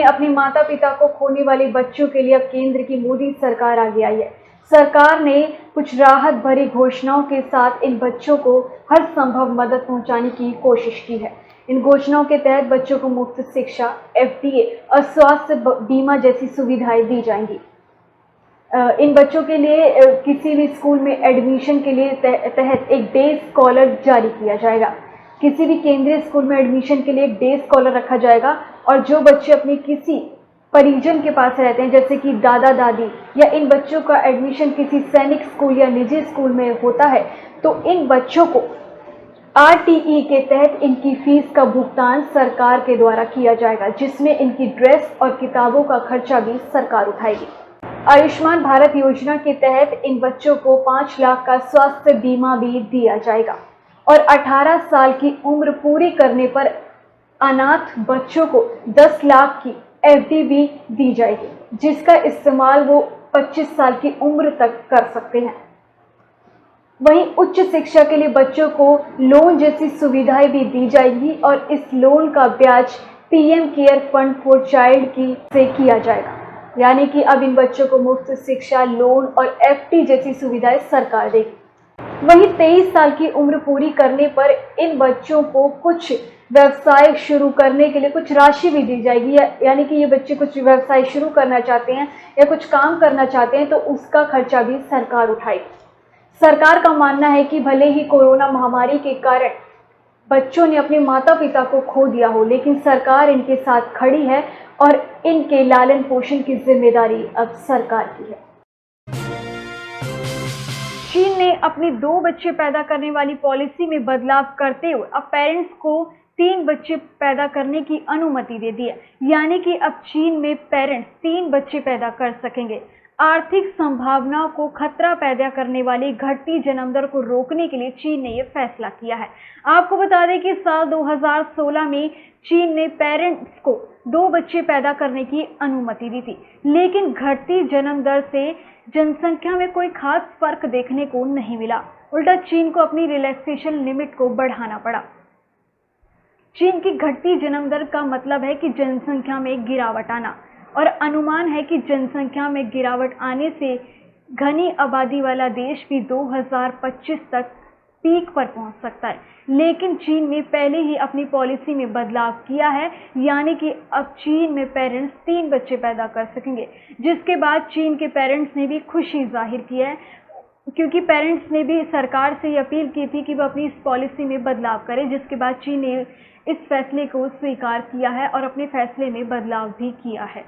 अपने माता पिता को खोने वाले बच्चों के लिए अब केंद्र की मोदी सरकार आगे आई है। सरकार ने कुछ राहत भरी घोषणाओं के साथ इन बच्चों को हर संभव मदद पहुंचाने की कोशिश की है। इन घोषणाओं के तहत बच्चों को मुफ्त शिक्षा, एफडीए और स्वास्थ्य बीमा जैसी सुविधाएं दी जाएंगी। इन बच्चों के लिए किसी भी स्कूल में एडमिशन के लिए तहत एक डे स्कॉलर जारी किया जाएगा। किसी भी केंद्रीय स्कूल में एडमिशन के लिए एक डे स्कॉलर रखा जाएगा और जो बच्चे अपने किसी परिजन के पास रहते हैं, जैसे कि दादा दादी, या इन बच्चों का एडमिशन किसी सैनिक स्कूल या निजी स्कूल में होता है, तो इन बच्चों को आरटीई के तहत इनकी फीस का भुगतान सरकार के द्वारा किया जाएगा, जिसमें इनकी ड्रेस और किताबों का खर्चा भी सरकार उठाएगी। आयुष्मान भारत योजना के तहत इन बच्चों को 5 लाख का स्वास्थ्य बीमा भी दिया जाएगा और 18 साल की उम्र पूरी करने पर अनाथ बच्चों को 10 लाख की एफडी भी दी जाएगी, जिसका इस्तेमाल वो 25 साल की उम्र तक कर सकते हैं। वहीं उच्च शिक्षा के लिए बच्चों को लोन जैसी सुविधाएं भी दी जाएगी और इस लोन का ब्याज PM care fund for child की से किया जाएगा, यानी कि अब इन बच्चों को मुफ्त शिक्षा, लोन और एफडी जैसी सुविधाएं सरकार देगी। वहीं 23 साल की उम्र पूरी करने पर इन बच्चों को कुछ व्यवसाय शुरू करने के लिए कुछ राशि भी दी जाएगी, यानी कि ये बच्चे कुछ व्यवसाय शुरू करना चाहते हैं या कुछ काम करना चाहते हैं तो उसका खर्चा भी सरकार उठाएगी। सरकार का मानना है कि भले ही कोरोना महामारी के कारण बच्चों ने अपने माता पिता को खो दिया हो, लेकिन सरकार इनके साथ खड़ी है और इनके लालन पोषण की जिम्मेदारी अब सरकार की है। चीन ने अपनी 2 बच्चे पैदा करने वाली पॉलिसी में बदलाव करते हुए अब पेरेंट्स को 3 बच्चे पैदा करने की अनुमति दे दी है, यानी कि अब चीन में पेरेंट्स 3 बच्चे पैदा कर सकेंगे। आर्थिक संभावनाओं को खतरा पैदा करने वाली घटती जन्म दर को रोकने के लिए चीन ने यह फैसला किया है। आपको बता दें कि साल 2016 में चीन ने पेरेंट्स को 2 बच्चे पैदा करने की अनुमति दी थी, लेकिन घटती जन्म दर से जनसंख्या में कोई खास फर्क देखने को नहीं मिला। उल्टा चीन को अपनी रिलैक्सेशन लिमिट को बढ़ाना पड़ा। चीन की घटती जन्म दर का मतलब है कि जनसंख्या में गिरावट आना, और अनुमान है कि जनसंख्या में गिरावट आने से घनी आबादी वाला देश भी 2025 तक पीक पर पहुंच सकता है। लेकिन चीन ने पहले ही अपनी पॉलिसी में बदलाव किया है, यानी कि अब चीन में पेरेंट्स 3 बच्चे पैदा कर सकेंगे, जिसके बाद चीन के पेरेंट्स ने भी खुशी जाहिर की है, क्योंकि पेरेंट्स ने भी सरकार से अपील की थी कि वो अपनी इस पॉलिसी में बदलाव करें, जिसके बाद चीन ने इस फैसले को स्वीकार किया है और अपने फैसले में बदलाव भी किया है।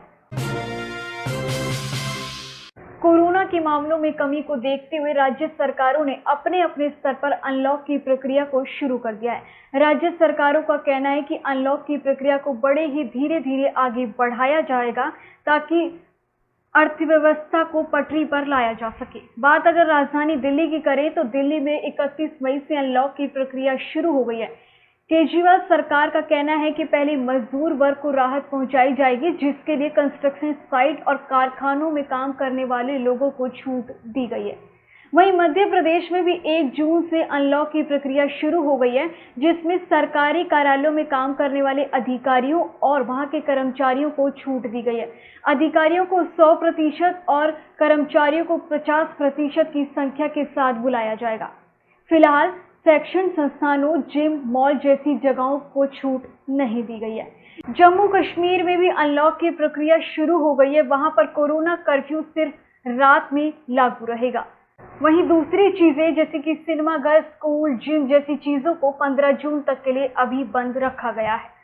कोरोना के मामलों में कमी को देखते हुए राज्य सरकारों ने अपने अपने स्तर पर अनलॉक की प्रक्रिया को शुरू कर दिया है। राज्य सरकारों का कहना है कि अनलॉक की प्रक्रिया को बड़े ही धीरे धीरे आगे बढ़ाया जाएगा ताकि अर्थव्यवस्था को पटरी पर लाया जा सके। बात अगर राजधानी दिल्ली की करें तो दिल्ली में 31 मई से अनलॉक की प्रक्रिया शुरू हो गई है। केजरीवाल सरकार का कहना है कि पहले मजदूर वर्ग को राहत पहुंचाई जाएगी, जिसके लिए कंस्ट्रक्शन साइट और कारखानों में काम करने वाले लोगों को छूट दी गई है। वहीं मध्य प्रदेश में भी 1 जून से अनलॉक की प्रक्रिया शुरू हो गई है, जिसमें सरकारी कार्यालयों में काम करने वाले अधिकारियों और वहां के कर्मचारियों को छूट दी गई है। अधिकारियों को 100% और कर्मचारियों को 50% की संख्या के साथ बुलाया जाएगा। फिलहाल शैक्षणिक संस्थानों, जिम, मॉल जैसी जगहों को छूट नहीं दी गई है। जम्मू कश्मीर में भी अनलॉक की प्रक्रिया शुरू हो गई है। वहां पर कोरोना कर्फ्यू सिर्फ रात में लागू रहेगा। वहीं दूसरी चीजें जैसे कि सिनेमाघर, स्कूल, जिम जैसी चीजों को 15 जून तक के लिए अभी बंद रखा गया है।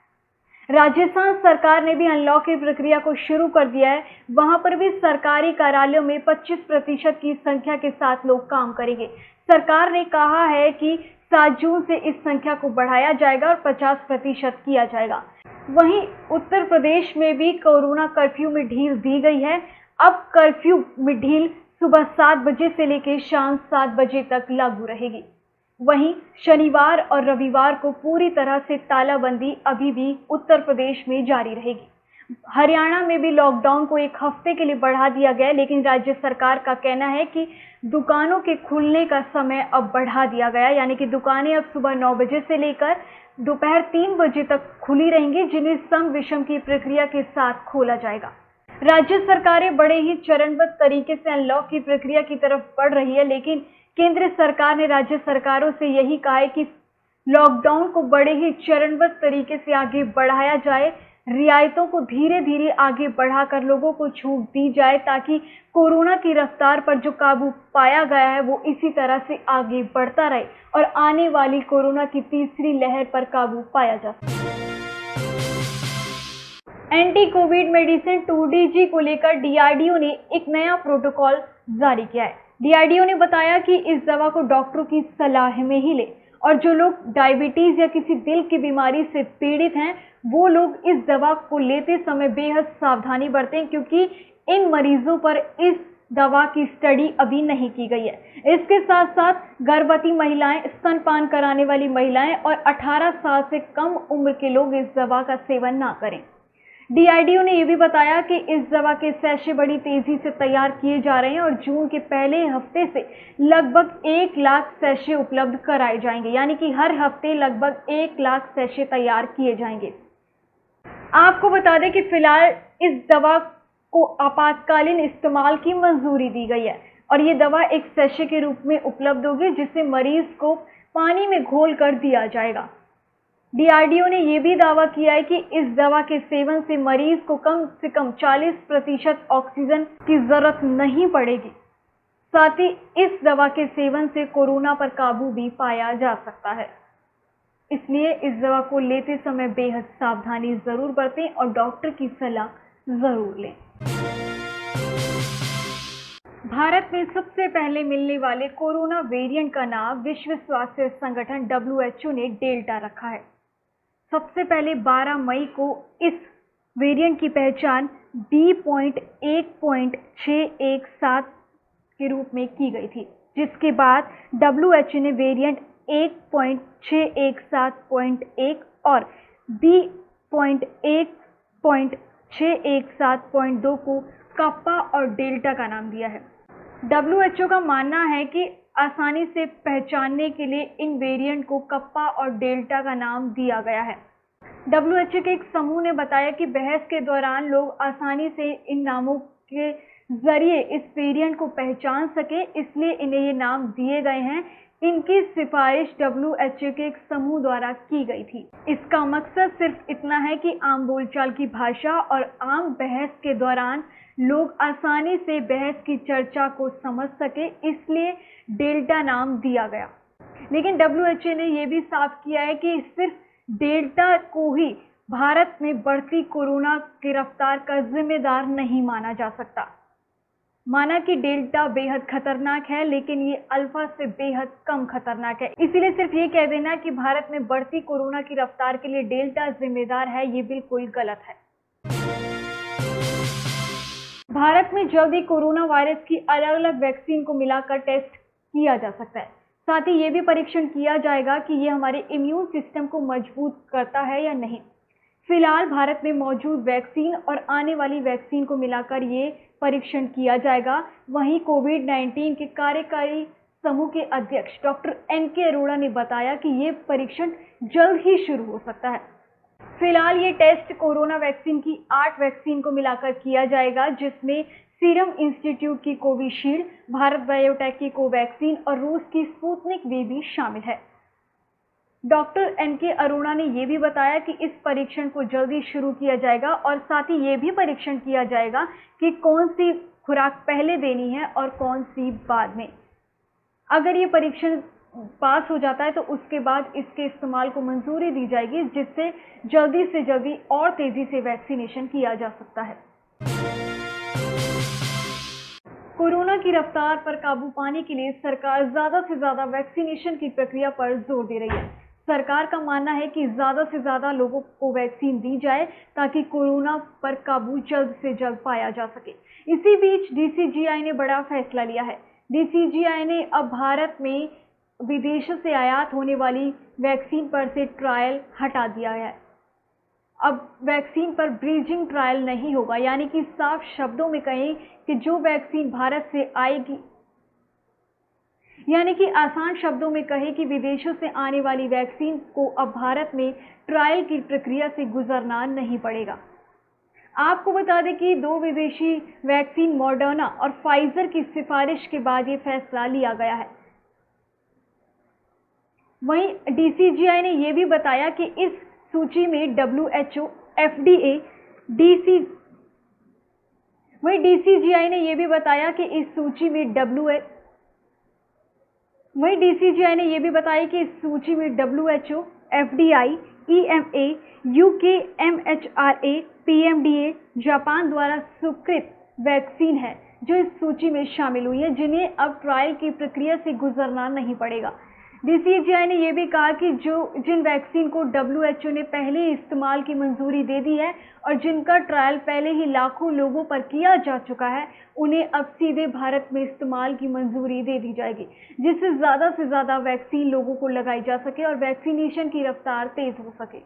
राजस्थान सरकार ने भी अनलॉक की प्रक्रिया को शुरू कर दिया है। वहां पर भी सरकारी कार्यालयों में 25% की संख्या के साथ लोग काम करेंगे। सरकार ने कहा है कि 7 जून से इस संख्या को बढ़ाया जाएगा और 50% किया जाएगा। वहीं उत्तर प्रदेश में भी कोरोना कर्फ्यू में ढील दी गई है। अब कर्फ्यू में ढील सुबह 7 बजे से लेकर शाम 7 बजे तक लागू रहेगी। वहीं शनिवार और रविवार को पूरी तरह से तालाबंदी अभी भी उत्तर प्रदेश में जारी रहेगी। हरियाणा में भी लॉकडाउन को 1 हफ्ते के लिए बढ़ा दिया गया, लेकिन राज्य सरकार का कहना है कि दुकानों के खुलने का समय अब बढ़ा दिया गया, यानी कि दुकानें अब सुबह 9 बजे से लेकर दोपहर 3 बजे तक खुली रहेंगी, जिन्हें सम विषम की प्रक्रिया के साथ खोला जाएगा। राज्य सरकारें बड़े ही चरणबद्ध तरीके से अनलॉक की प्रक्रिया की तरफ बढ़ रही है, लेकिन केंद्र सरकार ने राज्य सरकारों से यही कहा है कि लॉकडाउन को बड़े ही चरणबद्ध तरीके से आगे बढ़ाया जाए, रियायतों को धीरे धीरे आगे बढ़ाकर लोगों को छूट दी जाए, ताकि कोरोना की रफ्तार पर जो काबू पाया गया है वो इसी तरह से आगे बढ़ता रहे और आने वाली कोरोना की तीसरी लहर पर काबू पाया जा सके। एंटी कोविड मेडिसिन 2DG को लेकर DRDO ने एक नया प्रोटोकॉल जारी किया है। DRDO ने बताया कि इस दवा को डॉक्टरों की सलाह में ही ले, और जो लोग डायबिटीज या किसी दिल की बीमारी से पीड़ित हैं वो लोग इस दवा को लेते समय बेहद सावधानी बरतें, क्योंकि इन मरीजों पर इस दवा की स्टडी अभी नहीं की गई है। इसके साथ साथ गर्भवती महिलाएं, स्तनपान कराने वाली महिलाएं और 18 साल से कम उम्र के लोग इस दवा का सेवन ना करें। DRDO ने यह भी बताया कि इस दवा के सैशे बड़ी तेजी से तैयार किए जा रहे हैं और जून के पहले हफ्ते से लगभग 1 लाख सैशे उपलब्ध कराए जाएंगे, यानी कि हर हफ्ते लगभग 1 लाख सैशे तैयार किए जाएंगे। आपको बता दें कि फिलहाल इस दवा को आपातकालीन इस्तेमाल की मंजूरी दी गई है और ये दवा एक सैशे के रूप में उपलब्ध होगी, जिसे मरीज को पानी में घोल कर दिया जाएगा। DRDO ने यह भी दावा किया है कि इस दवा के सेवन से मरीज को कम से कम 40% ऑक्सीजन की जरूरत नहीं पड़ेगी। साथ ही इस दवा के सेवन से कोरोना पर काबू भी पाया जा सकता है। इसलिए इस दवा को लेते समय बेहद सावधानी जरूर बरतें और डॉक्टर की सलाह जरूर लें। भारत में सबसे पहले मिलने वाले कोरोना वेरिएंट का नाम विश्व स्वास्थ्य संगठन WHO ने डेल्टा रखा है। सबसे पहले 12 मई को इस वेरिएंट की पहचान B.1.617 के रूप में की गई थी, जिसके बाद WHO ने वेरिएंट 1.617.1 और B.1.617.2 को कप्पा और डेल्टा का नाम दिया है। WHO का मानना है कि आसानी से पहचानने के लिए इन वेरिएंट को कप्पा और डेल्टा का नाम दिया गया है। WHO के एक समूह ने बताया कि बहस के दौरान लोग आसानी से इन नामों के जरिए इस वेरिएंट को पहचान सके, इसलिए इन्हें ये नाम दिए गए हैं। इनकी सिफारिश WHO के एक समूह द्वारा की गई थी। इसका मकसद सिर्फ इतना है कि आम बोलचाल की भाषा और आम बहस के दौरान लोग आसानी से बहस की चर्चा को समझ सके, इसलिए डेल्टा नाम दिया गया। लेकिन WHO ने यह भी साफ किया है कि सिर्फ डेल्टा को ही भारत में बढ़ती कोरोना की रफ्तार का जिम्मेदार नहीं माना जा सकता। माना कि डेल्टा बेहद खतरनाक है, लेकिन ये अल्फा से बेहद कम खतरनाक है। इसीलिए सिर्फ ये कह देना कि भारत में बढ़ती कोरोना की रफ्तार के लिए डेल्टा जिम्मेदार है, ये बिल्कुल गलत है। भारत में जल्द ही कोरोना वायरस की अलग अलग वैक्सीन को मिलाकर टेस्ट किया जा सकता है। साथ ही ये भी परीक्षण किया जाएगा कि ये हमारे इम्यून सिस्टम को मजबूत करता है या नहीं। फिलहाल भारत में मौजूद वैक्सीन और आने वाली वैक्सीन को मिलाकर ये परीक्षण किया जाएगा। वहीं कोविड-19 के कार्यकारी समूह के अध्यक्ष डॉक्टर NK अरोड़ा ने बताया कि ये परीक्षण जल्द ही शुरू हो सकता है। फिलहाल ये टेस्ट कोरोना वैक्सीन की 8 वैक्सीन को मिलाकर किया जाएगा, जिसमें सीरम इंस्टीट्यूट की कोविशील्ड, भारत बायोटेक की कोवैक्सीन और रूस की स्पुतनिक वी भी शामिल है। डॉक्टर NK अरोड़ा ने यह भी बताया कि इस परीक्षण को जल्दी शुरू किया जाएगा और साथ ही ये भी परीक्षण किया जाएगा कि कौन सी खुराक पहले देनी है और कौन सी बाद में। अगर ये परीक्षण पास हो जाता है तो उसके बाद इसके इस्तेमाल को मंजूरी दी जाएगी, जिससे जल्दी से जल्दी और तेजी से वैक्सीनेशन किया जा सकता है। कोरोना की रफ्तार पर काबू पाने के लिए सरकार ज्यादा से ज्यादा वैक्सीनेशन की प्रक्रिया पर जोर दे रही है। सरकार का मानना है कि ज्यादा से ज्यादा लोगों को वैक्सीन दी जाए ताकि कोरोना पर काबू जल्द से जल्द पाया जा सके। इसी बीच DCGI ने बड़ा फैसला लिया है। DCGI ने अब भारत में विदेशों से आयात होने वाली वैक्सीन पर से ट्रायल हटा दिया है। अब वैक्सीन पर ब्रिजिंग ट्रायल नहीं होगा, यानी कि साफ शब्दों में कहें कि जो वैक्सीन भारत से आएगी, यानी कि आसान शब्दों में कहे कि विदेशों से आने वाली वैक्सीन को अब भारत में ट्रायल की प्रक्रिया से गुजरना नहीं पड़ेगा। आपको बता दें कि 2 विदेशी वैक्सीन मॉडर्ना और फाइजर की सिफारिश के बाद ये फैसला लिया गया है। वहीं DCGI ने यह भी बताया कि इस सूची में WHO, FDA, DCGI ने यह भी बताया कि इस सूची में WHO, FDI, EMA, UK, MHRA, PMDA, Japan द्वारा स्वीकृत वैक्सीन है जो इस सूची में शामिल हुई है, जिन्हें अब ट्रायल की प्रक्रिया से गुजरना नहीं पड़ेगा। DCGI ने यह भी कहा कि जिन वैक्सीन को WHO ने पहले ही इस्तेमाल की मंजूरी दे दी है और जिनका ट्रायल पहले ही लाखों लोगों पर किया जा चुका है, उन्हें अब सीधे भारत में इस्तेमाल की मंजूरी दे दी जाएगी, जिससे ज़्यादा से ज़्यादा वैक्सीन लोगों को लगाई जा सके और वैक्सीनेशन की रफ्तार तेज हो सके।